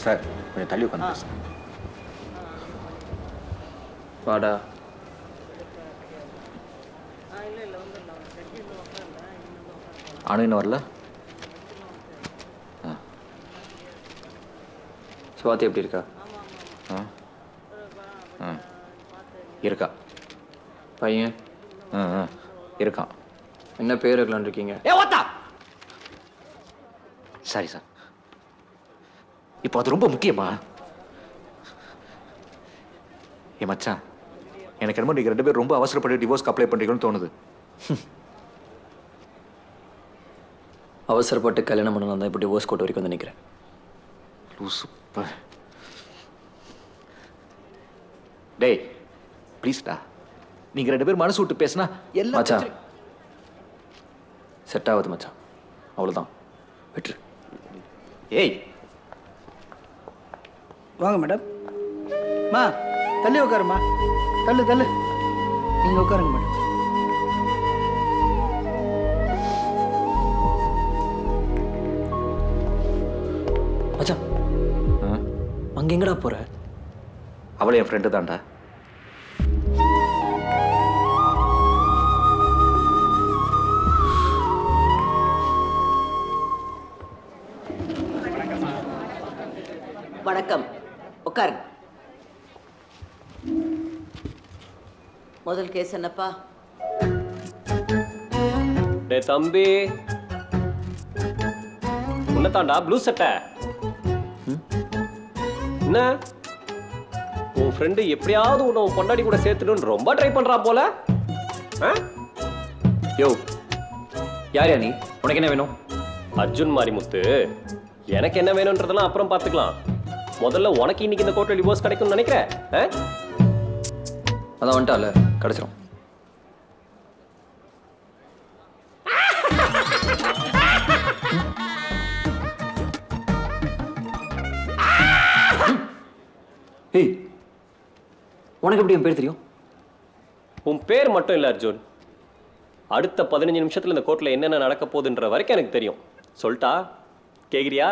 Sir கொஞ்சம் தள்ளி உட்காந்து பேசுங்க. வாடா. அனு இன்னும் வரல. சுவாதி எப்படி இருக்கா? இருக்கா. பையன் இருக்கான். என்ன பேர் வைக்கலான்னு இருக்கீங்க? சரி சார், இப்போ அது ரொம்ப முக்கியமா? ஏ மச்சான், எனக்கு என்னமோ நீங்கள் 2 பேரும் ரொம்ப அவசரப்பட்டு டிவோர்ஸ்க்கு அப்ளை பண்ணுறீங்கன்னு தோணுது. அவசரப்பட்டு கல்யாணம் பண்ணலாம் தான் இப்போ டிவோர்ஸ் கோர்ட் வரைக்கும் வந்து நிற்கிறேன். சூப்பர். டேய் ப்ளீஸ்டா, நீங்கள் 2 பேரும் மனசு விட்டு பேசினா எல்லாம் மச்சான் செட் ஆகுது மச்சான், அவ்வளோதான், விட்டுரு. ஏய் வாங்க மேடம். மா தள்ளி உட்காருமா, தள்ளு தள்ளு, நீங்கள் உட்காருங்க மேடம். மச்சான் அங்கே எங்கடா போகிற? அவளை என் ஃப்ரெண்டு தான்டா. வணக்கம், உட்காருங்க. முதல் கேஸ் என்னப்பா? டே தம்பி, உன்னதாண்டா ப்ளூ சட்டை. என்ன உன் ஃப்ரெண்டு எப்படியாவது உன்னை உன் பொண்டாடி கூட சேர்த்துணும்னு ரொம்ப ட்ரை பண்றான் போல. யோ யார் யா நீ? உனக்கு என்ன வேணும்? அர்ஜுன் மாரிமுத்து, எனக்கு என்ன வேணும்ன்றதெல்லாம் அப்புறம் பார்த்துக்கலாம். முதல்ல உனக்கு இன்னைக்கு இந்த கோர்ட்ல டிவோர்ஸ் கிடைக்கும்னு நினைக்கிறேன். அதான் வந்துட்டால, கிடைச்சிரும். ஏய் உனக்கு எப்படி என் பேர் தெரியும்? உன் பேர் மட்டும் இல்ல அர்ஜுன், அடுத்த 15 நிமிஷத்துல இந்த கோர்ட்ல என்னென்ன நடக்க போகுதுன்ற வரைக்கும் எனக்கு தெரியும். சொல்லிட்டா கேக்குறியா?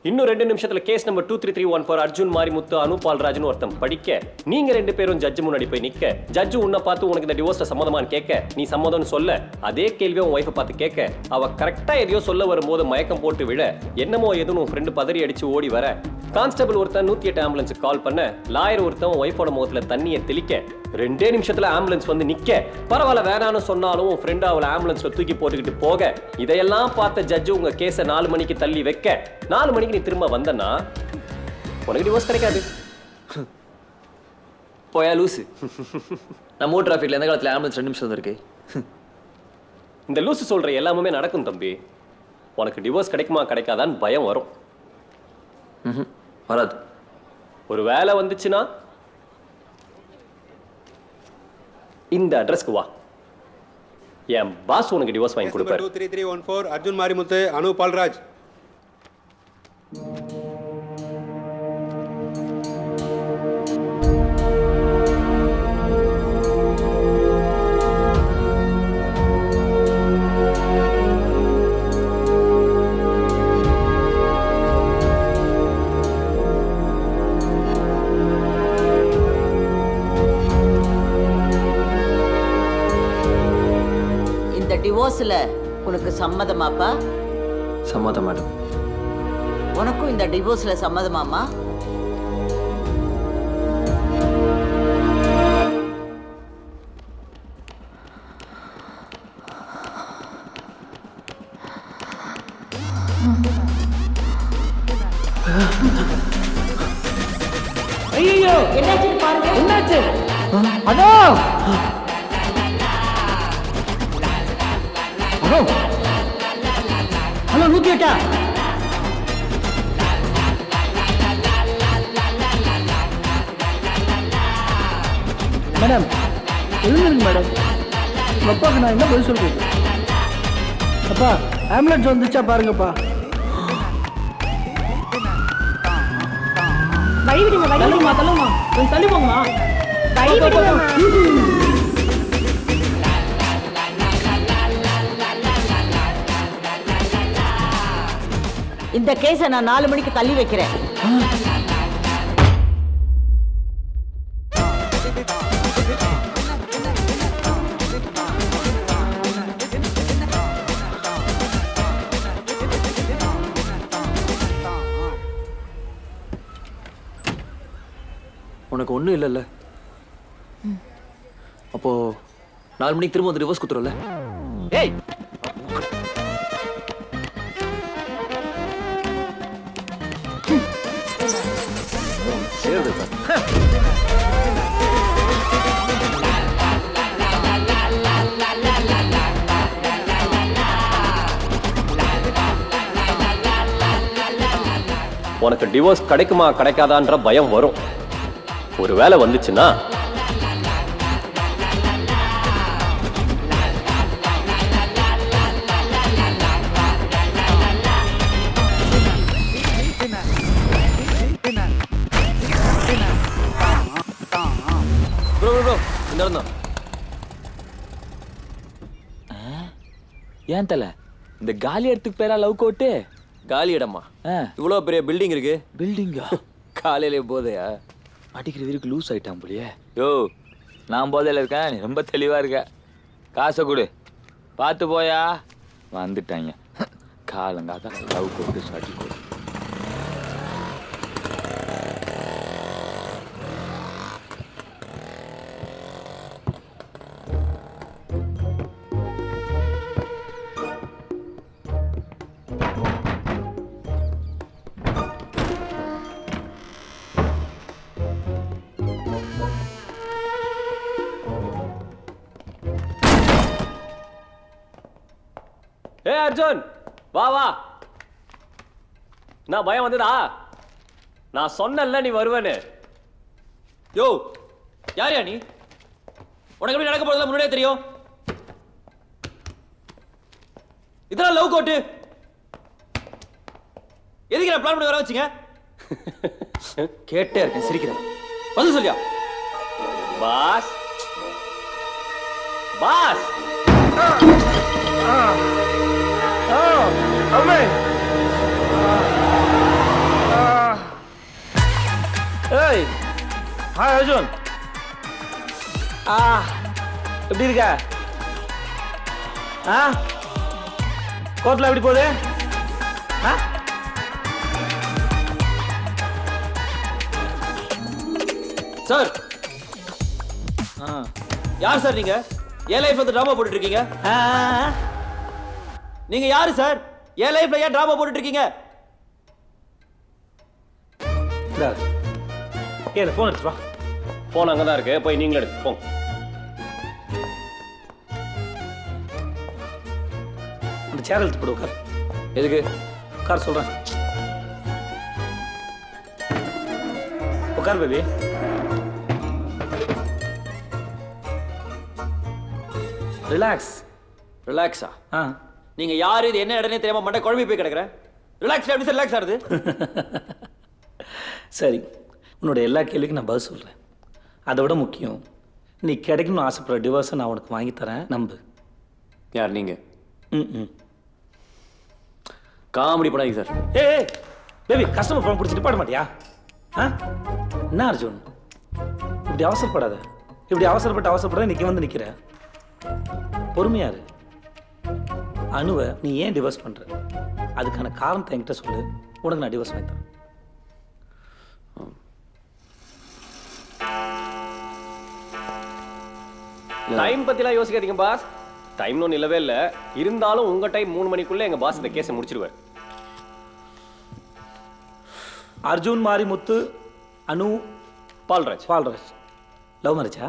இன்னும் 2 நிமிஷத்துல கேஸ் நம்பர் 23314 அர்ஜுன் மாரிமுத்து அனு பால்ராஜ்னு ஒருத்தன் படிக்க, நீங்க 2 பேரும் ஜட்ஜ் முன்னாடி போய் நிக்க, ஜட்ஜ் உன்னை பார்த்து உனக்கு இந்த டிவோர்ஸ்ல சம்மதமான்னு கேட்க, நீ சம்மதம்னு சொல்ல, அதே கேள்வியை உன் ஒய்ஃபை பார்த்து கேட்க, அவ கரெக்டா எதையோ சொல்ல வரும்போது மயக்கம் போட்டு விழ, என்னமோ எதுவும் உன் ஃப்ரெண்டு பதறி அடிச்சு ஓடி வர, கான்ஸ்டபிள் ஒருத்தன் 108 ஆம்புலன்ஸுக்கு கால் பண்ண, லாயர் ஒருத்தன் ஒய்ஃபோட முகத்துல தண்ணியை தெளிக்க, 2 நிமிஷத்துல ஆம்புலன்ஸ் வந்து நிக்க, பரவாயில்ல வேணான்னு சொன்னாலும் உன் ஃப்ரெண்டு அவளை ஆம்புலன்ஸ்ல தூக்கி போட்டுக்கிட்டு போக, இதையெல்லாம் பார்த்த ஜட்ஜ் உங்க கேஸை 4 மணிக்கு தள்ளி வைக்க, 4 மணிக்கு நீ திரும்ப வந்தனா உனக்கு டிவோர்ஸ் கிடைக்காது. போயா லூசு. நம்ம ஊர் டிராஃபிக்ல எந்த காலத்துல ஆம்புலன்ஸ் 2 நிமிஷம் இருக்கு? இந்த லூசு சொல்ற எல்லாமே நடக்கும் தம்பி. உனக்கு டிவோர்ஸ் கிடைக்குமா கிடைக்காதான்னு பயம் வரும். வராது. ஒரு வேலை வந்துச்சுன்னா இந்த அட்ரஸ்க்கு வா, என் பாஸ் உனக்கு டிவோர்ஸ் வாங்கி கொடுப்பாரு. 23314 அர்ஜுன் மாரிமுத்து அனு பால்ராஜ். டிவோர்ஸ்ல உனக்கு சம்மதமாப்பா? சம்மதம் மேடம். உனக்கும் இந்த டிவோர்ஸ்ல சம்மதமாமா? ஐயோ என்னாச்சு பாருங்க. என்னாச்சு? அதோ ஹலோ 108. மேடம் எழுந்துருங்க மேடம். உங்க அப்பாவுக்கு நான் என்ன பதில் சொல்றது? அப்பா ஆம்புலன்ஸ் வந்துச்சா பாருங்கப்பா. வழி விடுங்க, வழி தள்ளுமா தள்ளுமா, கொஞ்சம் தள்ளி போங்கம்மா. வழி விடுங்கம்மா. இந்த கேஸை நான் 4 மணிக்கு தள்ளி வைக்கிறேன். உனக்கு ஒன்றும் இல்லைல்ல? அப்போ 4 மணிக்கு திரும்ப வந்து ரிவர்ஸ் குத்துறோம்ல? ஏய் சேர்ந்து உனக்கு டிவோர்ஸ் கிடைக்குமா கிடைக்காதான்ற பயம் வரும். ஒரு வேளை வந்துச்சுன்னா ப்ரோ இந்த இடம் தான். ஏன் தல இந்த காலி இடத்துக்கு பேரா லவ் கோட்டு? காலி இடமா? இவ்வளோ பெரிய பில்டிங் இருக்கு. பில்டிங்கா? காலையிலே போதையா? அடிக்கிற வீருக்கு லூஸ் ஆயிட்டான் போலியே. யோ நான் போதையில இருக்கேன், நீ ரொம்ப தெளிவா இருக்க. காசை கொடு, பார்த்து போயா. வந்துட்டாங்க காலங்காதான் லவ் கோட்டு சாட்டி கொடு. ஏ அர்ஜுன், வா வா. நான் பயம் வந்ததா? நான் சொன்னேன்ல நீ வருவேன்னு. யோ யாரையா நீ? உனக்கு எப்படி நடக்க போறதுல முன்னாடியே தெரியும். இதெல்லாம் லவ் கோட்டு. எதுக்கு நான் பிளான் பண்ணி வர வச்சுங்க? கேட்டே இருக்கேன், சிரிக்கிறேன். வந்து சொல்லியா? Boss boss. ஏய் ஹாய் அர்ஜுன். எப்படி இருக்க? கோர்ட்ல எப்படி போகுது? சார் யார் சார் நீங்க? என் லைஃப்ல வந்து டிராமா போட்டுட்டு இருக்கீங்க. நீங்க யாரு சார்? என் லைஃப்ல ஏன் டிராமா போட்டுட்டு இருக்கீங்க? ஏ ஃபோன் எடுத்து வா. போன் அங்கதான் இருக்கு, போய் நீங்களும் எடுத்து போங்க. அந்த சேர் எடுத்து போடு. உட்கார். எதுக்கு? உட்கார் சொல்றேன். உட்கார் பேபி. ரிலாக்ஸ். ரிலாக்ஸா? ஆ நீங்க யாரு, இது என்ன இடனே தெரியாம மண்டை குழம்பி போய் கிடக்குறேன். ரிலாக்ஸ் எப்படி சார் ரிலாக்ஸ் ஆகுது? சரி, உன்னோட எல்லா கேள்விக்கும் நான் பதில் சொல்கிறேன். அதை விட முக்கியம், நீ கிடைக்கணும்னு ஆசைப்படுற டிவோர்ஸை நான் உனக்கு வாங்கி தரேன், நம்பு. யார் நீங்க? ம் காமெடி பண்ணாதீங்க சார். ஏய் பேபி, கஸ்டமர் ஃபோன் பிடிச்சி நிப்பாட்ட மாட்டியா? என்ன அர்ஜுன், இப்படி அவசரப்படாத. இப்படி அவசரப்பட நிற்க வந்து நிற்கிற. பொறுமையாரு. அணுவை நீ ஏன் டிவோர்ஸ் பண்ணுற, அதுக்கான காரணத்தை என்கிட்ட சொல்லு, உனக்கு நான் டிவோர்ஸ் வாங்கி தரேன். டைம் பத்திலாம் யோசிக்காதீங்க பாஸ். டைம் ஒன்றும் இல்லவே இல்லை. இருந்தாலும் உங்க டைம் 3 மணிக்குள்ள எங்க பாஸ் இந்த கேஸை முடிச்சிருவார். அர்ஜுன் மாரிமுத்து, அனு பால்ராஜ். லவ் மேரேஜா?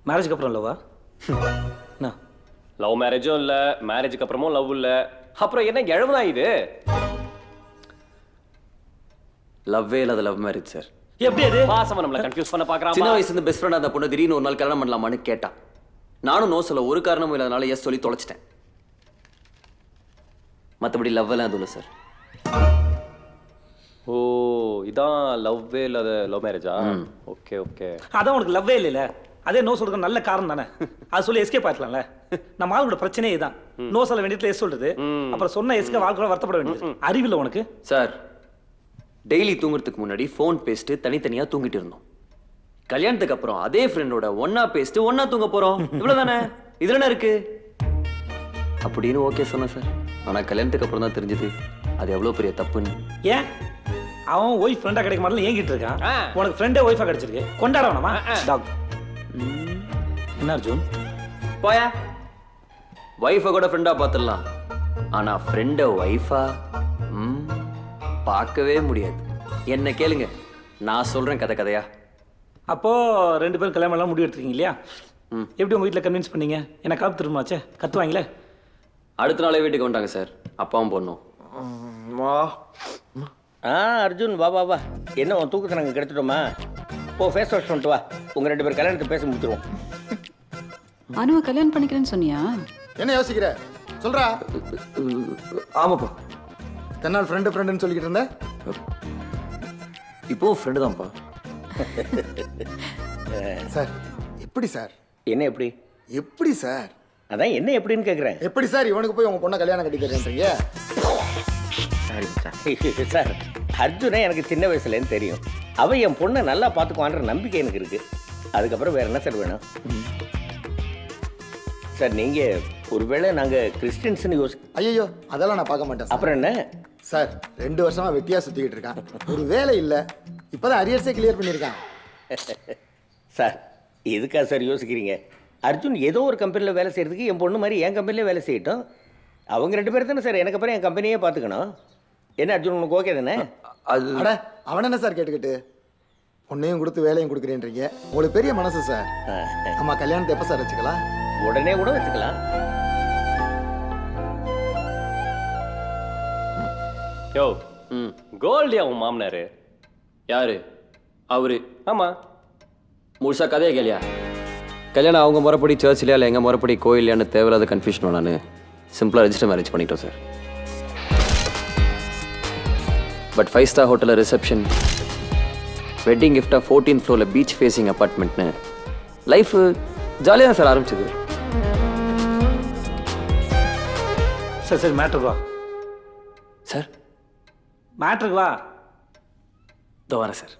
மேரேஜுக்கு அப்புறம் லவ்வா? என்ன லவ் மேரேஜும் இல்ல, மேரேஜுக்கு அப்புறமும் லவ் இல்ல. அப்புறம் என்ன கிழவுனா இது? லவ்வே இல்லாத லவ் மேரேஜ் சார். எப்படி அது? பாசமா நம்மள கன்ஃபியூஸ் பண்ண பாக்குறான். சின்ன வயசுல இருந்து பெஸ்ட் ஃப்ரெண்ட் அந்த பொண்ணு திடீர்னு ஒரு நாள் கல்யாணம் பண்ணலாமான்னு கேட்டா. நானும் நோ சொல்ல ஒரு காரணமும் இல்லாதனால எஸ் சொல்லி தொலைச்சிட்டேன். மற்றபடி லவ் எல்லாம் எதுவும் இல்லை சார். ஓ, இதான் லவ்வே இல்லாத லவ் மேரேஜா? Okay okay. அதான் உனக்கு லவ்வே இல்லைல்ல, அதே நோ சொல்றது நல்ல காரணம் தானே. அது சொல்லி எஸ்கேப் ஆயிடலாம்ல. நம்ம ஆளோட பிரச்சனையே இதுதான். நோ சொல்ல வேண்டியதுல எஸ் சொல்றது, அப்புறம் சொன்ன எஸ்க்கு வாழ்க்கை வருத்தப்பட வேண்டியது. அறிவில்லை உனக்கு? சார், டெய்லி தூங்குறதுக்கு முன்னாடி ஃபோன் பேசிட்டு தனித்தனியாக தூங்கிட்டு இருந்தோம். கல்யாணத்துக்கு அப்புறம் அதே ஃப்ரெண்டோட ஒன்னா பேசிட்டு ஒன்னா தூங்க போறோம். இவ்வளவுதானே, இதுல என்ன இருக்கு அப்படின்னு ஓகே சொன்னேன் சார். ஆனா கல்யாணத்துக்கு அப்புறம் தான் தெரிஞ்சது அது எவ்வளவு பெரிய தப்புன்னு. ஏன் அவன் ஒய்ஃப் ஃப்ரெண்டா கிடைக்க மாட்டல ஏங்கிட்டு இருக்கான். உனக்கு ஃப்ரெண்டே ஒய்ஃபா கிடைச்சிருக்கு, கொண்டாட வேணாமா? டாக் என்ன அர்ஜுன்? போயா, ஒய்ஃபை கூட ஃப்ரெண்டா பார்த்துடலாம், ஆனா ஃப்ரெண்டை ஒய்ஃபா பார்க்கவே முடியாது. என்ன கேளுங்க, நான் சொல்றேன் கதை கதையா. அப்போ 2 பேரும் கல்யாணம் எல்லாம் முடிவு எடுத்துருக்கீங்க இல்லையா? எப்படி உங்க வீட்டில் கன்வின்ஸ் பண்ணீங்க? என்ன காப்பு திரும்பினாச்சே, கத்துவாங்களே. அடுத்த நாளே வீட்டுக்கு வந்துட்டாங்க சார், அப்பாவும் பொண்ணும். அர்ஜுன் வா வா வா. என்ன உன் தூக்கத்தை நாங்கள் கெடுத்துட்டோமா? ஓ, ஃபேஸ் வாஷ் பண்ணிட்டு வா. உங்கள் 2 பேர் கல்யாணத்தை பேச முடிச்சிருவோம். அனுவை கல்யாணம் பண்ணிக்கிறேன்னு சொன்னியா? என்ன யோசிக்கிற? சொல்றா. ஆமாப்பா, தென்னால் ஃப்ரெண்டுன்னு சொல்லிக்கிட்டு இருந்த. இப்போ ஃப்ரெண்டு தான்ப்பா. சார் எப்படி சார்? என்ன எப்படி? எப்படி சார்? அதான் என்ன எப்படின்னு கேட்குறேன். எப்படி சார் இவனுக்கு போய் உங்க பொண்ணை கல்யாணம் கட்டி தரேன்றீங்க? சார், அர்ஜுனை எனக்கு சின்ன வயசுலேன்னு தெரியும். அவன் என் பொண்ணை நல்லா பார்த்துக்குவான்ற நம்பிக்கை எனக்கு இருக்கு. அதுக்கப்புறம் வேற என்ன சார் வேணும்? சார், நீங்கள் ஒருவேளை நாங்கள் கிறிஸ்டின்ஸ்னு ஐயோ அதெல்லாம் நான் பார்க்க மாட்டேன். அப்புறம் என்ன சார், 2 வருஷமா வெட்டியா சுத்திக்கிட்டு இருக்கான். ஒரு வேலை இல்லை, இப்போதான் அரியர்ஸே கிளியர் பண்ணியிருக்கான். சார், எதுக்கா சார் யோசிக்கிறீங்க? அர்ஜுன் ஏதோ ஒரு கம்பெனியில் வேலை செய்கிறதுக்கு என் பொண்ணு மாதிரி என் கம்பெனிலே வேலை செய்யட்டும். அவங்க 2 பேர் தானே சார் எனக்கு அப்புறம் என் கம்பெனியே பார்த்துக்கணும். என்ன அர்ஜுன், உனக்கு ஓகே தானே? அது அட அவன் என்ன சார் கேட்டுக்கிட்டு பொண்ணையும் கொடுத்து வேலையும் கொடுக்குறேன்றீங்க. உங்களுக்கு பெரிய மனசு சார். நம்ம கல்யாணத்தை எப்போ சார் வச்சுக்கலாம்? உடனே கூட வச்சுக்கலாம். யோ, கோல்டியா உன் மாமனாரு? யாரு? அவரு. ஆமா, முழுசா கதையை கேளியா? கல்யாணம் அவங்க முறைப்படி சர்ச்சிலையா இல்லை எங்கள் முறைப்படி கோயிலையான்னு தேவையில்லாத கன்ஃபியூஷன் நான் சிம்பிளாக ரெஜிஸ்டர் மேரேஜ் பண்ணிட்டோம் சார். பட் 5 ஸ்டார் ஹோட்டலில் ரிசப்ஷன், வெட்டிங் கிஃப்டாக 14th ஃப்ளோரில் பீச் ஃபேஸிங் அப்பார்ட்மெண்ட்னு லைஃப் ஜாலியாக தான் சார் ஆரம்பிச்சது. சரி சரி, மேட்ருக்கு வா. சார், மேட்ருக்கு வா. இதோ வரேன் சார்.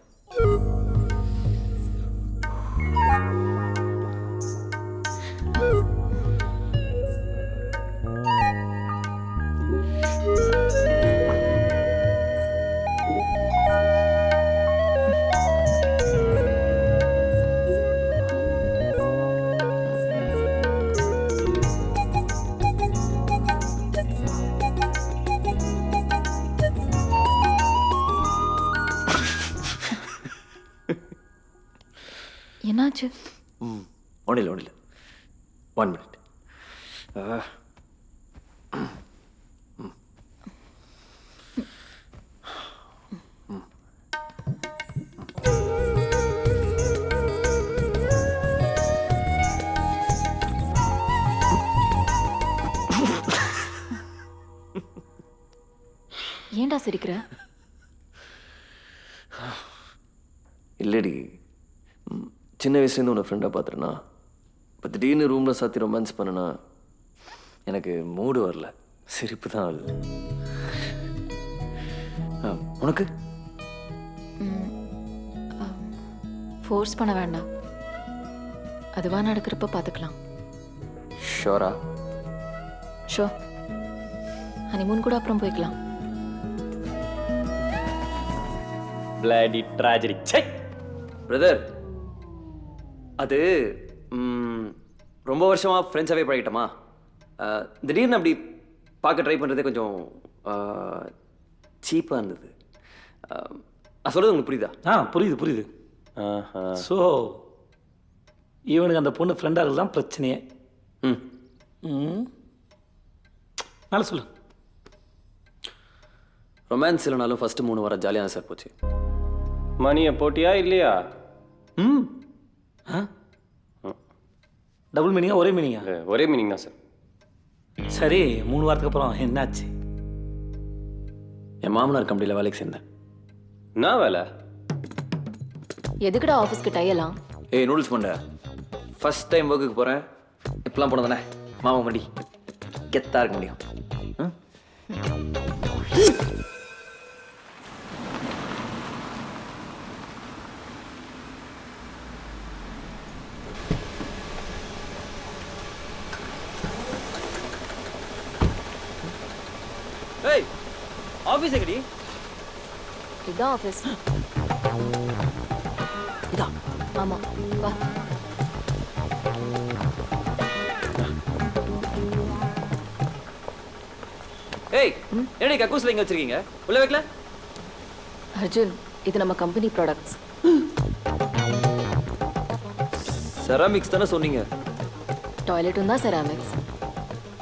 என்னாச்சு? ஒன்றும் இல்லை 1 minute. ஏன்டா சிரிக்கிற? இல்லடி, சின்ன வயசுலேருந்து உன்னை ஃப்ரெண்டாக பார்த்துருனா, இப்போ திடீர்னு ரூமில் சாத்தி ரொமான்ஸ் பண்ணனா எனக்கு மூடு வரல, சிரிப்பு தான் வருது. உனக்கு? ஃபோர்ஸ் பண்ண வேண்டாம், அதுவா நடக்கிறப்ப பார்த்துக்கலாம். ஷோரா? ஷோ, ஹனிமூன் கூட அப்புறம் போய்க்கலாம். Bloody tragedy. சை பிரதர், அது ரொம்ப வருஷமாக ஃப்ரெண்ட்ஸாகவே பழகிட்டோமா, திடீர்னு அப்படி பார்க்க ட்ரை பண்ணுறதே கொஞ்சம் சீப்பாக இருந்தது. நான் சொல்கிறது உங்களுக்கு புரியுதா? புரியுது புரியுது. ஸோ இவனுக்கு அந்த பொண்ணு ஃப்ரெண்டாக தான் பிரச்சனையே. மேலே சொல்லு. ரொமான்ஸ் இல்லைனாலும் ஃபஸ்ட்டு 3 வாரம் ஜாலியாக சார் போச்சு. மணியை போட்டியா இல்லையா? டபுள் மீனிங்கா ஒரே மீனிங்கா? ஒரே மீனிங் தான் சார். சரி, 3 வாரத்துக்கு அப்புறம் என்னாச்சு? என் மாமனார் கம்பெனியில் வேலைக்கு சேர்ந்தேன். நான் வேலை? எதுக்குடா ஆஃபீஸ்க்கு டையலாம்? ஏய் நூடுல்ஸ் பண்ண, ஃபர்ஸ்ட் டைம் ஒர்க்குக்கு போகிறேன். இப்பெல்லாம் போனது தானே மாமா மடி கெத்தாக இருக்க முடியும். ம்? ஏய் ஆஃபீஸ் எங்கடி? இதுதான் ஆஃபீஸ். இதா ஆமா, வா. ஏய் என்னடி கக்கூஸ்ல இங்க வச்சிருக்கீங்க? உள்ள வைக்கல? அர்ஜுன், இது நம்ம கம்பெனி ப்ராடக்ட்ஸ். செராமிக்ஸ் தானே சொன்னீங்க? டாய்லெட்டும் தான் செராமிக்ஸ்.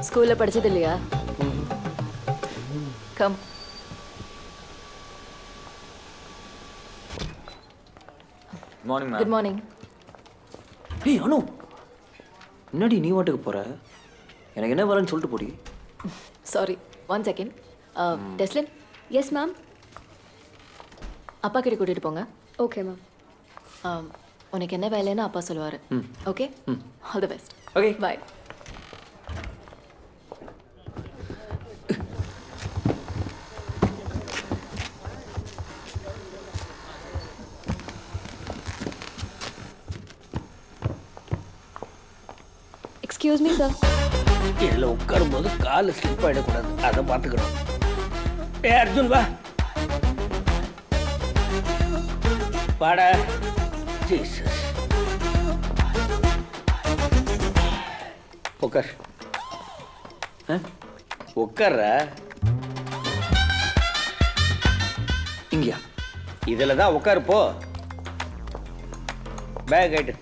ஸ்கூல்ல படிச்சது இல்லையா? கம். Morning good morning. ஏய் அனு, என்னடி நீ வாட்டுக்கு போற? எனக்கு என்ன வரேன்னு சொல்லிட்டு போடி. Sorry, 1 second. டெஸ்லின், எஸ் மேம். அப்பா கிட்ட கூட்டிட்டு போங்க. Okay ma'am. உனக்கு என்ன வேலைன்னு அப்பா சொல்லுவாரு. Okay, all the best. Okay bye. Excuse me sir. இதில் உட்காரும்போது கால் ஸ்லிப் ஆகிடக்கூடாது, அதை பார்த்துக்கணும். ஏ அர்ஜுன் வா, வாடா. ஜீசஸ், உட்கார். உட்கார்றா. இங்கயா? இதில் தான் உட்காரு போ. பேக் கைட்டு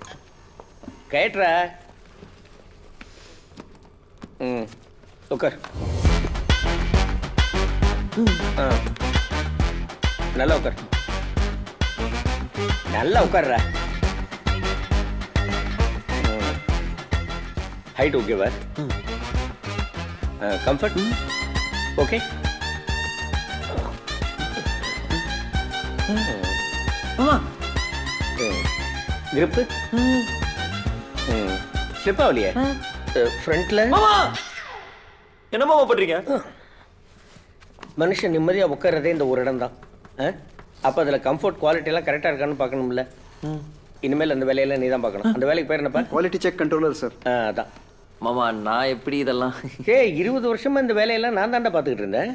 கைட்ரா. ம், உட்கார். ஆ, நல்லா உட்கார். நல்லா உட்கார்றா. ஹைட் ஓகேவா? Comfort okay? கிரிப்பு ஸ்லிப் ஆகலையே ஃப்ரண்ட்ல? மாமா என்ன மாமா பண்றீங்க? மனுஷன் நிம்மதியாக உட்கார்றதே இந்த ஒரு இடம் தான். அப்போ அதில் கம்ஃபர்ட் குவாலிட்டியெல்லாம் கரெக்டாக இருக்கான்னு பார்க்கணும்ல. இனிமேல் அந்த வேலையெல்லாம் நீ தான் பார்க்கணும். அந்த வேலைக்கு பேர் என்னப்பா? Quality check controller sir. அதான். மாமா நான் எப்படி இதெல்லாம்? 20 வருஷமா இந்த வேலையெல்லாம் நான் தாண்டா பார்த்துக்கிட்டு இருந்தேன்.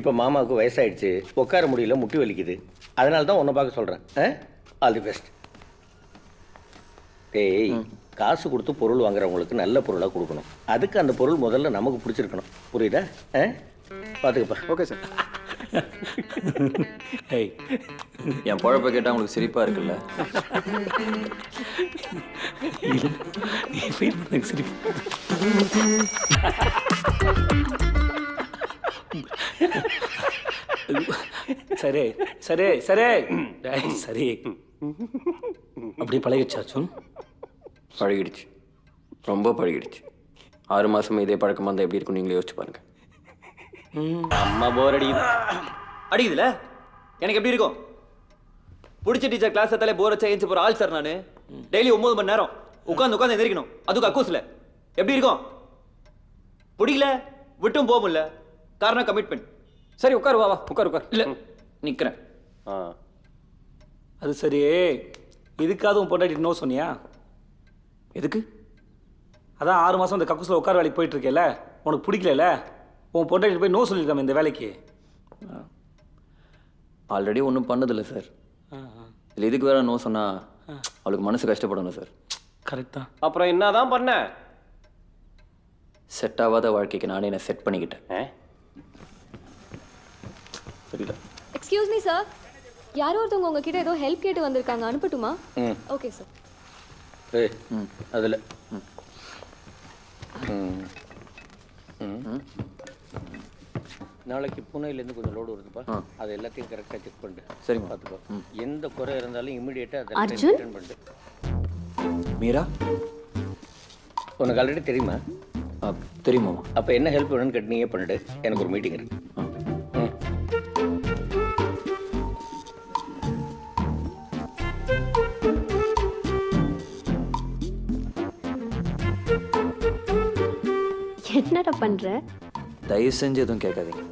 இப்போ மாமாவுக்கு வயசாயிடுச்சு, உட்கார முடியல, முட்டி வலிக்குது. அதனால தான் உன்னை பார்க்க சொல்கிறேன். All the best. டேய், காசு கொடுத்து பொருள் வாங்குறவங்களுக்கு நல்ல பொருளாக கொடுக்கணும். அதுக்கு அந்த பொருள் முதல்ல நமக்கு பிடிச்சிருக்கணும். புரியுதா? பார்த்துக்கப்பா. Okay sir. ஏய், என் பொழப்ப கேட்டால் உங்களுக்கு சிரிப்பா இருக்குல்ல? நீ ஃபீல் பண்ண சரி. சரி சரி சரி டேய், சரி. அப்படி பழகிடுச்சா அர்ஜுன்? பழகிடுச்சு, ரொம்ப பழகிடுச்சு. 6 மாசமா இதே பழக்கமாக இருந்தால் எப்படி இருக்கும் நீங்களே யோசிச்சு பாருங்க. அம்மா போர் அடிக்குது. அடிக்குதுல? எனக்கு எப்படி இருக்கும்? பிடிச்ச டீச்சர் கிளாஸ் எடுத்தாலே போர் வச்சா ஏஞ்சி போகிற ஆள் சார் நான். டெய்லி 9 மணி நேரம் உட்காந்து எந்திரிக்கணும், அதுக்கு அக்கூஸில். எப்படி இருக்கும்? பிடிக்கல விட்டும் போக முடியல, காரணம் கமிட்மெண்ட். சரி உட்காரு, வா வா உட்கார் உட்கார். இல்லை நிற்கிறேன். அது சரி, இதுக்காவது உன் பொண்டாட்டி நோ சொன்னியா? எதுக்கு? அதான் 6 மாதம் இந்த கக்கூஸில் உட்கார வேலைக்கு போயிட்டு இருக்கேல்ல, உனக்கு பிடிக்கல. உன் பொண்டாட்டி போய் நோ சொல்லியிருக்காம இந்த வேலைக்கு. ஆல்ரெடி ஒன்றும் பண்ணதில்லை சார். இல்லை இதுக்கு வேற நோ சொன்னால் அவளுக்கு மனசு கஷ்டப்படணும் சார். கரெக்ட் தான். அப்புறம் என்னதான் பண்ண? செட் ஆகாத வாழ்க்கைக்கு நானே என்ன செட் பண்ணிக்கிட்டேன். புரியல. Excuse me sir. யாரோ ஒருத்தவங்க உங்ககிட்ட ஏதோ ஹெல்ப் கேட்டு வந்திருக்காங்க, அனுப்பட்டுமா? Okay sir. ஏய், அதில் நாளைக்கு புனேலேருந்து கொஞ்சம் லோடு வருதுப்பா. அது எல்லாத்தையும் கரெக்டாக செக் பண்ணிட்டு சரிம்மா. பார்த்துக்கோ. எந்த குறை இருந்தாலும் இமீடியட்டாக அதை அர்ஜுன்? ரிட்டர்ன் பண்ணிட்டு. மீரா உனக்கு ஆல்ரெடி தெரியுமா? தெரியுமாம்மா? அப்போ என்ன ஹெல்ப் வேணும்னு கேட்டு நீயே பண்ணிட்டு, எனக்கு ஒரு மீட்டிங் இருக்கு. என்னடா பண்ற? தயவு செஞ்சு எதுவும் கேட்காதீங்க.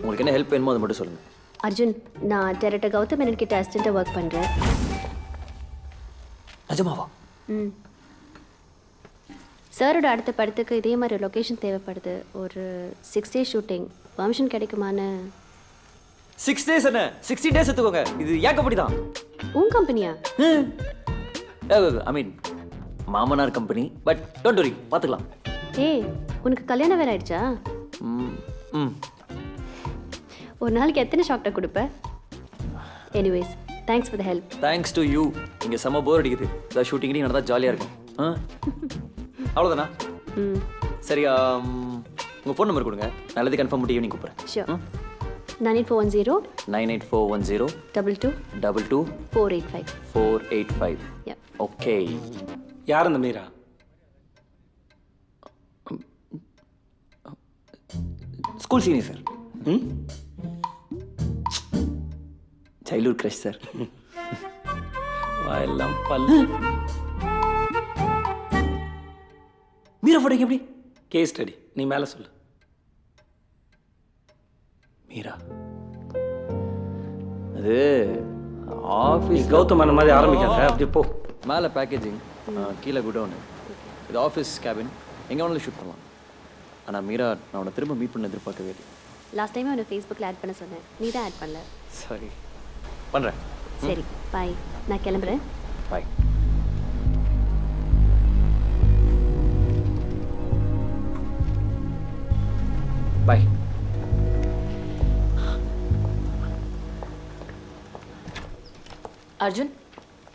உங்களுக்கு என்ன ஹெல்ப் வேணுமோ அதை மட்டும் சொல்லுங்க. அர்ஜுன், நான் டைரக்டர் கௌதம் மேனன் கிட்ட அசிஸ்டண்டா ஒர்க் பண்றேன். நிஜமாவா? ம். சாரோட அடுத்த படத்துக்கு இதே மாதிரி லொகேஷன் தேவைப்படுது. ஒரு 6 days ஷூட்டிங். பர்மிஷன் கிடைக்குமான்னு. 6 days என்ன 60 days எடுத்துக்கோங்க. இது ஏன் கம்பெனி தான். உன் கம்பெனியா? ஐ மீன் மாமனார் கம்பெனி. பட் டோன்ட் வரி, பார்த்துக்கலாம். ஏய், உனக்கு கல்யாணம் வேற ஆயிடுச்சா? ம். ஒரு நாளைக்கு எத்தனை ஷாப்டா கொடுப்ப? Anyways, thanks for the help. Thanks to you. இங்கே செம்ம போர் அடிக்குது. இந்த ஷூட்டிங் நடந்தா ஜாலியாக இருக்கும். அவ்வளோதானா? ம். சரி, உங்கள் ஃபோன் நம்பர் கொடுங்க. நல்லது கன்ஃபார்ம் பண்ணி ஈவினிங் கூப்பிட்றேன். ஷியோர். 98410 98410 22 22 485. 485. Yeah. ஓகே. யார் இந்த Meera? School senior sir. Childhood crush sir. எல்லாம் பல்லு. மீரா ஃபோட்டோக்கு எப்படி? Case study. நீ மேலே சொல்லு. மீரா அது நீ ஆஃபீஸ் கௌதம் அந்த மாதிரி ஆரம்பிக்காத. அப்படியே போ. மேலே பேக்கேஜிங், கீழே குடோனு. இது ஆஃபீஸ் கேபின். எங்கே வேணாலும் ஷூட் பண்ணலாம். ஆனால் மீரா, நான் உன்னை திரும்ப மீட் பண்ண எதிர்பார்க்கவே இல்லை. லாஸ்ட் டைம் அவனை ஃபேஸ்புக்கில் ஆட் பண்ண சொன்னேன். நீ தான் ஆட் பண்ணல. சாரி. பண்ணுறேன். சரி, பாய். நான் கிளம்புறேன். பாய். பாய். அர்ஜுன்,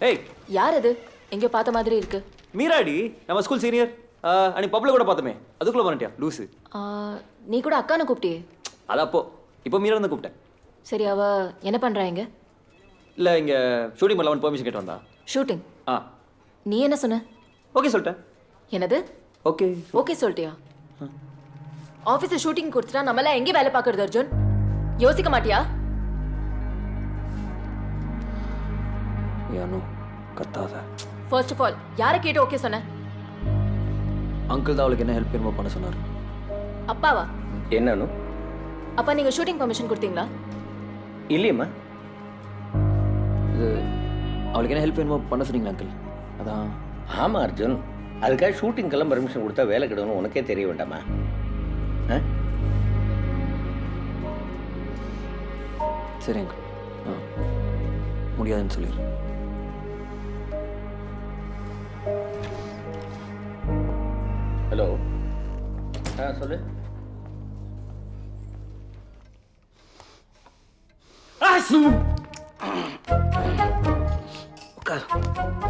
ஏய், யார் அது? எங்கேயோ பார்த்த மாதிரி இருக்கு. மீராடி, நம்ம ஸ்கூல் சீனியர். அன்னைக்கு பப்ளிக் கூட பார்த்தோமே, அதுக்குள்ளே வந்துட்டியா லூஸு? ஆ, நீ கூட அக்கானை கூப்பிட்டியே. அது இப்போ மீரா தான் கூப்பிட்டேன். சரி, அவ என்ன பண்றா இங்க? இல்லை, இங்கே ஷூட்டிங் பண்ண அவன் பெர்மிஷன் கேட்டு வந்தா. ஷூட்டிங்? ஆ, நீ என்ன சொன்ன? ஓகே சொல்லிட்டேன். என்னது? ஓகே. ஓகே சொல்லிட்டியா? ஆஃபீஸில் ஷூட்டிங் கொடுத்துட்டா நம்மளாம் எங்கே வேலை பார்க்கறது அர்ஜுன்? யோசிக்க மாட்டியா? யானு கத்தாத. ஃபர்ஸ்ட் ஆஃப் ஆல், யாரை கேட்டு ஓகே சொன்ன? அங்கிள் தான் அவளுக்கு என்ன ஹெல்ப் வேணுமோ பண்ண சொன்னார். அப்பாவா? என்னன்னு? அப்பா நீங்க ஷூட்டிங் பர்மிஷன் கொடுத்தீங்களா? இல்லையம்மா. இது அவளுக்கு என்ன ஹெல்ப் வேணுமோ பண்ண சொன்னீங்களா அங்கிள்? அதான். ஆமாம் அர்ஜுன், அதுக்காக ஷூட்டிங்கெல்லாம் பர்மிஷன் கொடுத்தா வேலை கிடணும் உனக்கே தெரிய வேண்டாமா? ஆ? சரி அங்கிள். ஆ, முடியாதுன்னு சொல்லிடுறேன். ஹலோ. சொல்லு.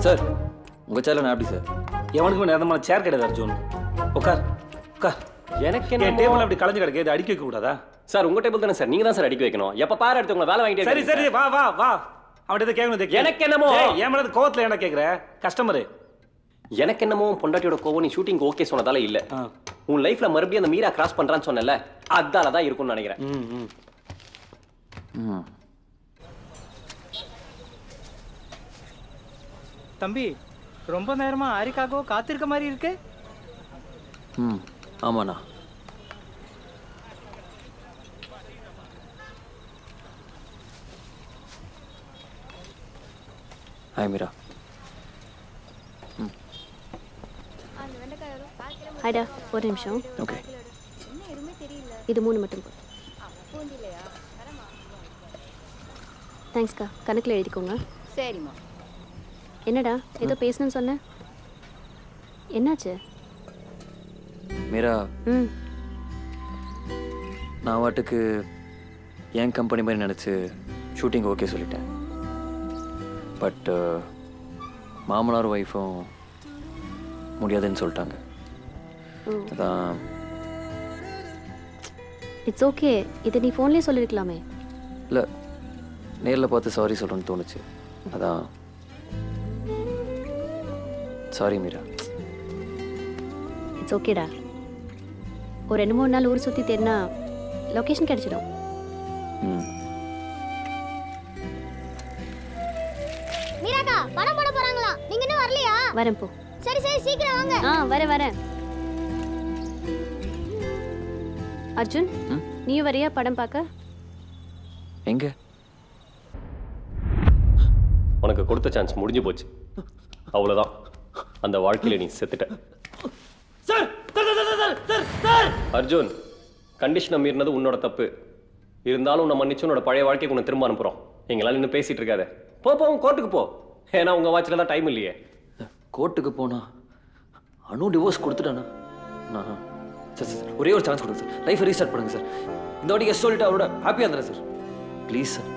சார், உங்கள் சேரில் நான் எப்படி சார்? எவனுக்கும் நேரமான சேர் கிடையாது அர்ஜுன். உட்கார் உட்கார். எனக்கு என் என்ன டேபிள் அப்படி கலைஞ்சு கிடக்கு. இதை அடிக்க வைக்க கூடாதா? சார், உங்க டேபிள் தானே சார், நீங்க தான் சார் அடிக்க வைக்கணும். எப்ப பாரு அடுத்தவங்க வேலை வாங்கிட்டே சரி இருக்கீங்க சரி, வா வா வா. அவன்கிட்ட இதை கேட்கணும். எனக்கு என்னமோ. என் மேலே கோவத்தில் என்ன கேட்குற? கஸ்டமரு. எனக்கு என்னமோ பொண்டாட்டியோட கோவம் நீ ஷூட்டிங் ஓகே சொன்னதால இல்ல. உன் லைஃப்ல மறுபடியும் அந்த மீரா கிராஸ் பண்றான்னு சொன்னல, அதால தான் இருக்கும்னு நினைக்கிறேன். தம்பி, ரொம்ப நேரமா ஆரிக்காகோ காத்திருக்க மாதிரி இருக்கு. ஆமாண்ணா. ஹாய் மீரா. ஹாய்டா, ஒரு நிமிஷம். ஓகே. இது 3 மட்டும் போதும். தேங்க்ஸ்க்கா. கணக்கில் எழுதிக்கோங்க. சரிம்மா. என்னடா ஏதோ பேசணும்னு சொன்ன? என்னாச்சு? மீரா, ம். நான் வாட்டுக்கு என் கம்பெனி மாதிரி நினச்சி ஷூட்டிங் ஓகே சொல்லிட்டேன். பட் மாமனார் ஒய்ஃபும் முடியாதுன்னு சொல்லிட்டாங்க. அதான். It's okay. இதை நீ ஃபோன்லேயே சொல்லியிருக்கலாமே. இல்லை, நேரில் பார்த்து சாரி சொல்கிறேன்னு தோணுச்சு. அதான். சாரி மீரா. இட்ஸ் ஓகேடா. ஒரு 2-3 நாள் ஊர் சுற்றி தேடினா லொக்கேஷன் கிடைச்சிடும். மீராக்கா, படம் போட போறாங்களா? நீங்க இன்னும் வரலையா? வரேன் போ. சரி சரி, சீக்கிரம் வாங்க. வரேன் வரேன். அர்ஜுன் நீயும் வரியா படம் பார்க்க? எங்க? உனக்கு கொடுத்த சான்ஸ் முடிஞ்சு போச்சு. அவ்வளோதான், அந்த வாழ்க்கையில நீ செத்துட்ட. அர்ஜுன், கண்டிஷனை மீறினது உன்னோட தப்பு. இருந்தாலும் உன்னை மன்னிச்சு உன்னோட பழைய வாழ்க்கைக்கு உன்னை திரும்ப அனுப்புறோம். எங்களால் இன்னும் பேசிட்டு இருக்காத. போ கோர்ட்டுக்கு போ. ஏன்னா உங்க வாட்சில் தான் டைம் இல்லையே. கோர்ட்டுக்கு போனா அனு டிவோர்ஸ் கொடுத்துட்டானா? நான் சார் ஒரே ஒரு சான்ஸ் கொடுங்க சார். லைஃபை ரீஸ்டார்ட் பண்ணுங்க சார். இந்த வாட்டி கெஸ்ட் சொல்லிட்டு அவரோட ஹாப்பியாக இருந்தேன் சார். Please sir.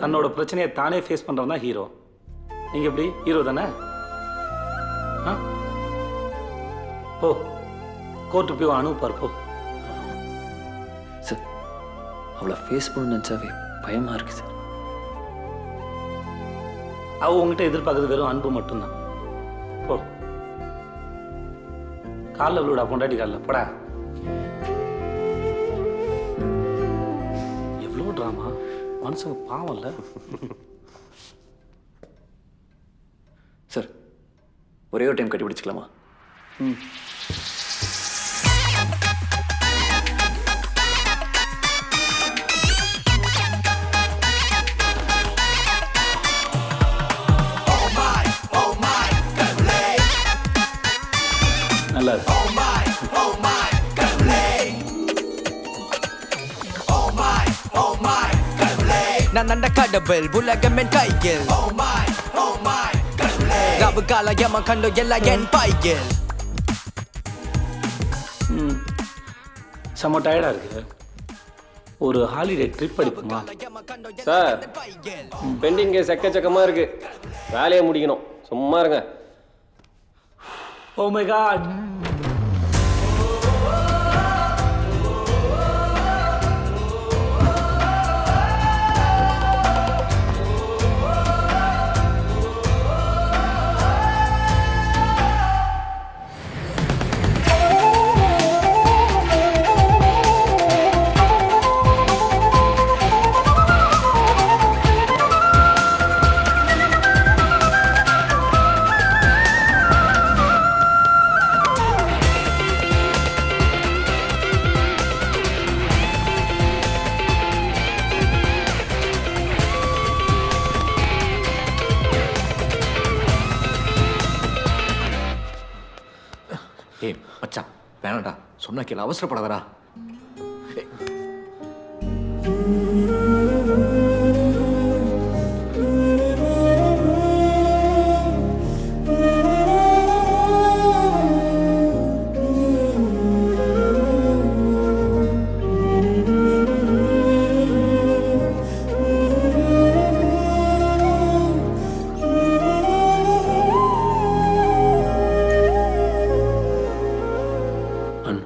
தன்னோட பிரச்சனையை தானே ஃபேஸ் பண்ணுறவன் தான் ஹீரோ. நீங்கள் எப்படி ஹீரோ தானே? ஆ போ, கோர்ட்டுக்கு போய் அனுப்பார் போ. சார் அவளை ஃபேஸ் பண்ணணும்னு நினச்சாவே பயமாக இருக்கு சார். அவள் உங்ககிட்ட எதிர்பார்க்கறது வெறும் அன்பு மட்டும்தான். போ, காலில் விழுடா, பொண்டாட்டி காலில் போடா. எவ்வளோ ட்ராமா, மனுஷங்க பாவம் இல்லை. சார் ஒரே ஒரு டைம் கட்டி பிடிச்சிக்கலாமா? நல்லா இருக்கு. நான் நண்ட கடவுள் உலகம் என் கையில். ராவு கால எம கண்டு எல்லாம் என் பையில். செம்ம டயர்டாக இருக்கு. ஒரு ஹாலிடே ட்ரிப் அடிப்போமா? சார் பெண்டிங் கேஸ் எக்கச்சக்கமாக இருக்கு. வேலையை முடிக்கணும். சும்மா இருங்க. Oh my God! ஏய் மச்சான், வேணாடா, சொன்னா கேளு, அவசரப்படாதடா.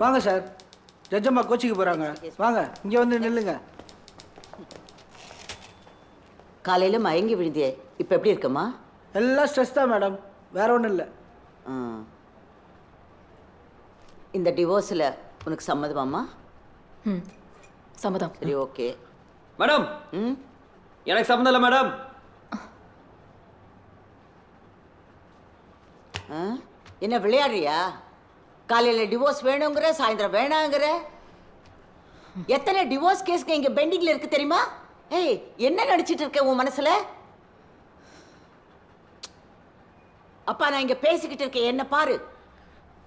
வாங்க சார், ஜட்ஜம்மா கோச்சிக்கு போகிறாங்க. வாங்க இங்கே வந்து நில்லுங்க. காலையில் மயங்கி விழுந்தியே, இப்போ எப்படி இருக்கம்மா? எல்லாம் ஸ்ட்ரெஸ் தான் மேடம், வேற ஒன்றும் இல்லை. இந்த டிவோர்ஸில் உனக்கு சம்மதமாம்மா? சம்மதம். சரி, ஓகே. மேடம், எனக்கு சம்மந்தம் இல்லை மேடம். என்ன விளையாடுறியா? காலையில் டிவோர்ஸ் வேணுங்கிற, சாயந்தரம் வேணாங்கிற. எத்தனை டிவோர்ஸ் கேஸ்க்கு இங்கே பெண்டிங்கில் இருக்கு தெரியுமா? ஏய், என்ன நடிச்சிட்டு இருக்க உன் மனசுல? அப்பா, நான் இங்க பேசிக்கிட்டு இருக்கேன், என்ன பாரு.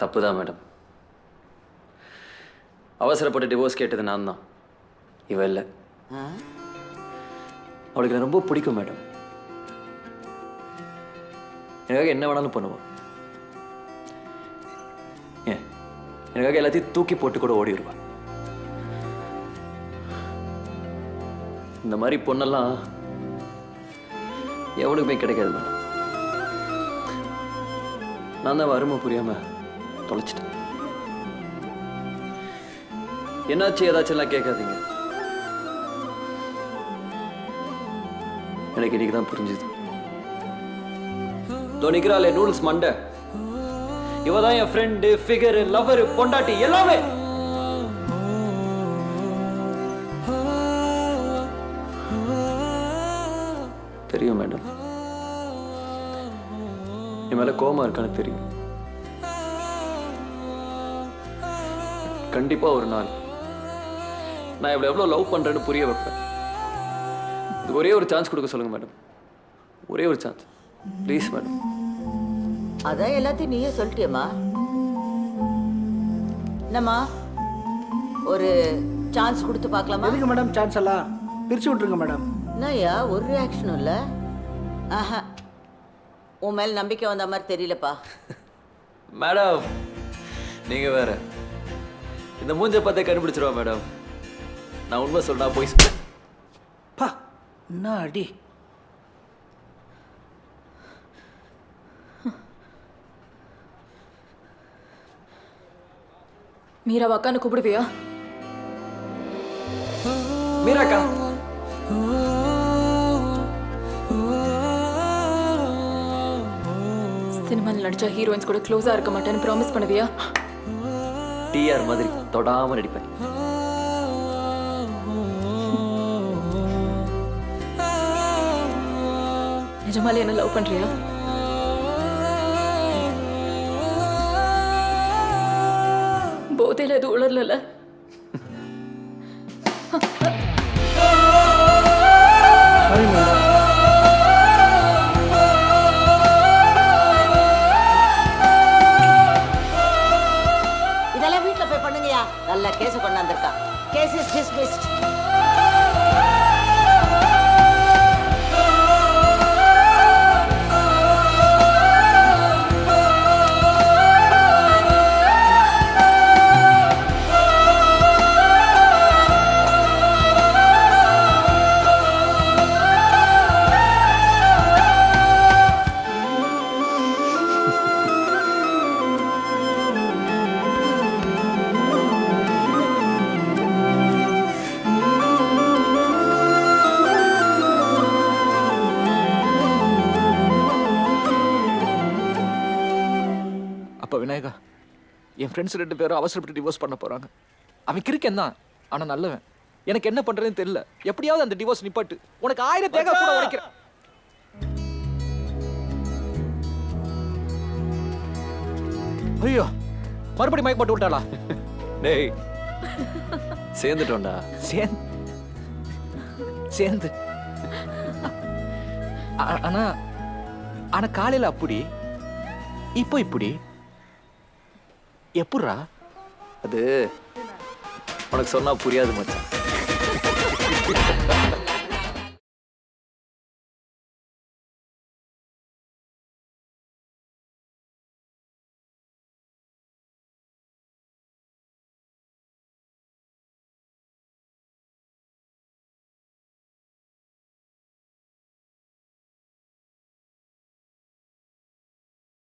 தப்பு தான் மேடம். அவசரப்பட்டு டிவோர்ஸ் கேட்டது நான் தான், இவ இல்லை. அவளுக்கு நான் ரொம்ப பிடிக்கும் மேடம். எனக்காக என்ன வேணாலும் பண்ணுவான். ஏன், எனக்காக எல்லாத்தையும் தூக்கி போட்டு கூட ஓடிடுவான். இந்த மாதிரி பொண்ணெல்லாம் எவனுக்குமே கிடைக்காது மேடம். நான் தான் வறுமை புரியாம தொலைச்சிட்டேன். என்னாச்சு ஏதாச்சும் எல்லாம் கேட்காதீங்க. எனக்கு இன்னைக்கு தான் புரிஞ்சுது. நிக்கிறாளே நூடுல்ஸ் மண்டை, இவதான் என் ஃப்ரெண்டு, ஃபிகர், லவர், பொண்டாட்டி எல்லாமே. தெரியும் மேடம், என் மேல கோவமா இருக்கான்னு தெரியும். கண்டிப்பா ஒரு நாள் நான் இவ்வளோ எவ்வளோ லவ் பண்ணுறேன்னு புரிய வைப்பேன். இது ஒரே ஒரு சான்ஸ் கொடுக்க சொல்லுங்க மேடம். ஒரே ஒரு சான்ஸ் ப்ளீஸ் மேடம். அதான் எல்லாத்தையும் நீயே சொல்லிட்டியம்மா. என்னம்மா ஒரு சான்ஸ் கொடுத்து பார்க்கலாமா? எதுக்கு மேடம் சான்ஸ் எல்லாம் பிரிச்சு விட்ருங்க மேடம். என்னய்யா ஒரு ரியாக்ஷனும் இல்லை? ஆஹா, உன் மேல் நம்பிக்கை வந்த மாதிரி தெரியலப்பா. மேடம் நீங்கள் வேற இந்த மூஞ்ச பார்த்தே கண்டுபிடிச்சிருவா மேடம். நான் உண்மை சொன்னா போய் பா என்ன அடி. மீராவை அக்கான்னு கூப்பிடுவியா? மீராக்கா சினிமாவில் நடிச்சா ஹீரோயின்ஸ் கூட க்ளோஸா இருக்க மாட்டேன்னு ப்ராமிஸ் பண்ணுவியா? டிஆர் மாதிரி தொடாம நடிப்பேன். நிஜமாலே என்ன லவ் பண்றியா? போதையில எதுவும் உளரல? Sorry madam. இதெல்லாம் வீட்டில் போய் பண்ணுங்கய்யா. நல்ல கேஸை கொண்டாந்துருக்கா. Case is dismissed. அப்போ விநாயகா, என் ஃப்ரெண்ட்ஸ் 2 பேரும் அவசரப்பட்டு டிவோர்ஸ் பண்ண போகிறாங்க. அவன் கிறுக்கன் தான், ஆனால் நல்லவன். எனக்கு என்ன பண்ணுறதுன்னு தெரியல. எப்படியாவது அந்த டிவோர்ஸ் நிப்பாட்டு. உனக்கு 1000 தேங்காய் கூட உடைக்கிறேன். ஐயோ, மறுபடியும் மயக்க போட்டு விட்டாளா? டேய் சேர்ந்துட்டோம்டா. சேர்ந்து ஆனா ஆனா காலையில அப்படி, இப்போ இப்படி எப்பட்றா? அது உனக்கு சொன்னா புரியாது மச்சான்.